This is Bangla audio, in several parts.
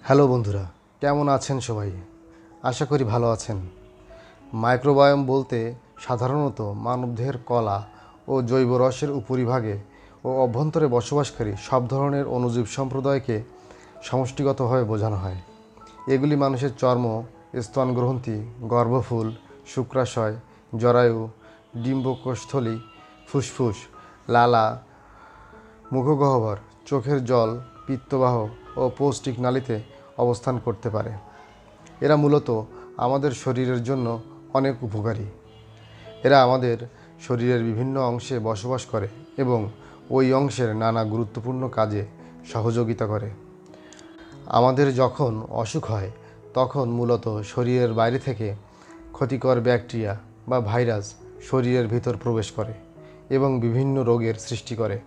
হ্যালো বন্ধুরা, কেমন আছেন সবাই? আশা করি ভালো আছেন। মাইক্রোবায়োম বলতে সাধারণত মানবদেহের কলা ও জৈব রসের উপরিভাগে ও অভ্যন্তরে বসবাসকারী সব ধরনের অণুজীব সম্প্রদায়কে সমষ্টিগতভাবে বোঝানো হয়। এগুলি মানুষের চর্ম, স্তনগ্রন্থি, গর্ভফুল, শুক্রাশয়, জরায়ু, ডিম্বকোষথলি, ফুসফুস, লালা, মুখগহ্বর, চোখের জল, পিত্তবাহ ও পৌষ্টিক নালীতে অবস্থান করতে পারে। এরা মূলত আমাদের শরীরের জন্য অনেক উপকারী। এরা আমাদের শরীরের বিভিন্ন অংশে বসবাস করে এবং ওই অংশের নানা গুরুত্বপূর্ণ কাজে সহযোগিতা করে। আমাদের যখন অসুখ হয় তখন মূলত শরীরের বাইরে থেকে ক্ষতিকর ব্যাকটেরিয়া বা ভাইরাস শরীরের ভিতর প্রবেশ করে এবং বিভিন্ন রোগের সৃষ্টি করে।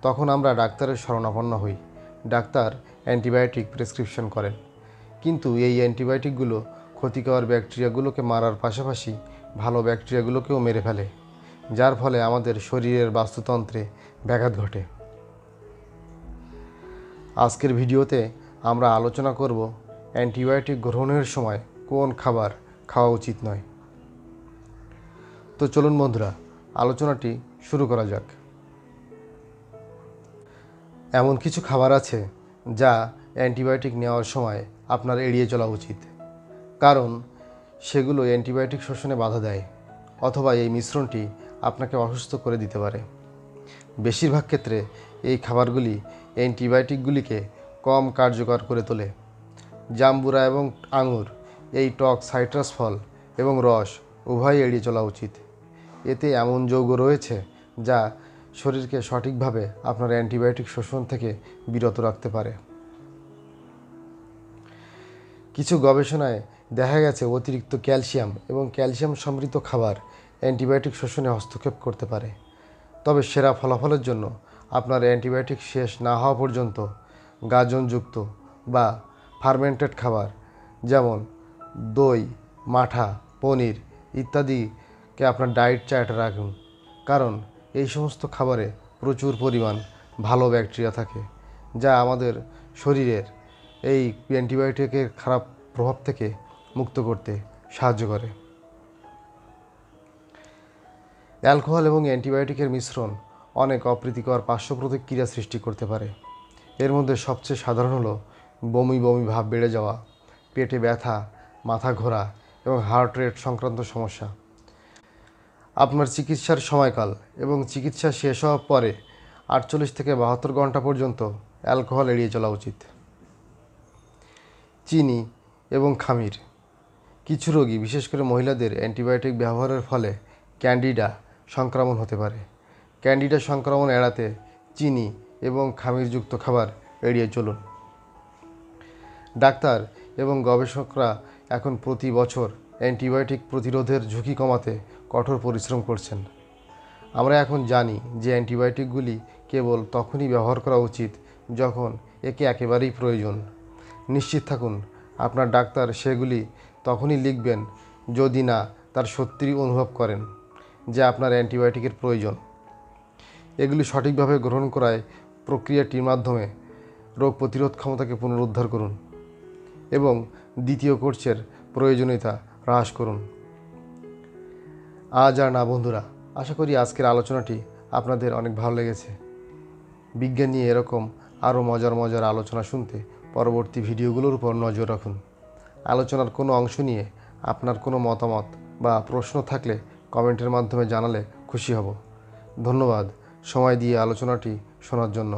তখন আমরা ডাক্তারের শরণাপন্ন হই। ডাক্তার অ্যান্টিবায়োটিক প্রেসক্রিপশন করেন, কিন্তু এই অ্যান্টিবায়োটিকগুলো ক্ষতিকর ব্যাকটেরিয়াগুলোকে মারার পাশাপাশি ভালো ব্যাকটেরিয়াগুলোকেও মেরে ফেলে, যার ফলে আমাদের শরীরের বাস্তুতন্ত্রে ব্যাঘাত ঘটে। আজকের ভিডিওতে আমরা আলোচনা করব অ্যান্টিবায়োটিক গ্রহণের সময় কোন খাবার খাওয়া উচিত নয়। তো চলুন বন্ধুরা, আলোচনাটি শুরু করা যাক। এমন কিছু খাবার আছে যা অ্যান্টিবায়োটিক নেওয়ার সময় আপনার এড়িয়ে চলা উচিত, কারণ সেগুলো অ্যান্টিবায়োটিক শোষণে বাধা দেয় অথবা এই মিশ্রণটি আপনাকে অসুস্থ করে দিতে পারে। বেশিরভাগ ক্ষেত্রে এই খাবারগুলি অ্যান্টিবায়োটিকগুলিকে কম কার্যকর করে তোলে। জাম্বুরা এবং আঙুর, এই টক সাইট্রাস ফল এবং রস উভয়ই এড়িয়ে চলা উচিত। এতে এমন যৌগ রয়েছে যা শরীরকে সঠিকভাবে আপনার অ্যান্টিবায়োটিক শোষণ থেকে বিরত রাখতে পারে। কিছু গবেষণায় দেখা গেছে অতিরিক্ত ক্যালসিয়াম এবং ক্যালসিয়াম সমৃদ্ধ খাবার অ্যান্টিবায়োটিক শোষণে হস্তক্ষেপ করতে পারে। তবে সেরা ফলাফলের জন্য আপনার অ্যান্টিবায়োটিক শেষ না হওয়া পর্যন্ত গাজনযুক্ত বা ফার্মেন্টেড খাবার যেমন দই, মাঠা, পনির ইত্যাদিকে আপনার ডায়েট চার্টে রাখুন, কারণ এই সমস্ত খাবারে প্রচুর পরিমাণ ভালো ব্যাকটেরিয়া থাকে যা আমাদের শরীরের এই অ্যান্টিবায়োটিকের খারাপ প্রভাব থেকে মুক্ত করতে সাহায্য করে। অ্যালকোহল এবং অ্যান্টিবায়োটিকের মিশ্রণ অনেক অপ্রীতিকর পার্শ্ব প্রতিক্রিয়া সৃষ্টি করতে পারে। এর মধ্যে সবচেয়ে সাধারণ হলো বমি বমি ভাব বেড়ে যাওয়া, পেটে ব্যথা, মাথা ঘোরা এবং হার্ট রেট সংক্রান্ত সমস্যা। আপনার চিকিৎসার সময়কাল এবং চিকিৎসা শেষ হওয়ার পরে 48 থেকে 72 ঘন্টা পর্যন্ত অ্যালকোহল এড়িয়ে চলা উচিত। চিনি এবং খামির, কিছু রোগী বিশেষ করে মহিলাদের অ্যান্টিবায়োটিক ব্যবহারের ফলে ক্যান্ডিডা সংক্রমণ হতে পারে। ক্যান্ডিডা সংক্রমণ এড়াতে চিনি এবং খামিরযুক্ত খাবার এড়িয়ে চলুন। ডাক্তার এবং গবেষকরা এখন প্রতি বছর অ্যান্টিবায়োটিক প্রতিরোধের ঝুঁকি কমাতে কঠোর পরিশ্রম করছেন। আমরা এখন জানি যে অ্যান্টিবায়োটিকগুলি কেবল তখনই ব্যবহার করা উচিত যখন একে একেবারেই প্রয়োজন। নিশ্চিত থাকুন আপনার ডাক্তার সেগুলি তখনই লিখবেন যদি না তার সত্যিই অনুভব করেন যে আপনার অ্যান্টিবায়োটিকের প্রয়োজন। এগুলি সঠিকভাবে গ্রহণ করায় প্রক্রিয়াটির মাধ্যমে রোগ প্রতিরোধ ক্ষমতাকে পুনরুদ্ধার করুন এবং দ্বিতীয় কোর্সের প্রয়োজনীয়তা হ্রাস করুন। আজ আর না বন্ধুরা, আশা করি আজকের আলোচনাটি আপনাদের অনেক ভালো লেগেছে। বিজ্ঞান নিয়ে এরকম আরও মজার মজার আলোচনা শুনতে পরবর্তী ভিডিওগুলোর উপর নজর রাখুন। আলোচনার কোনো অংশ নিয়ে আপনার কোনো মতামত বা প্রশ্ন থাকলে কমেন্টের মাধ্যমে জানালে খুশি হব। ধন্যবাদ সময় দিয়ে আলোচনাটি শোনার জন্য।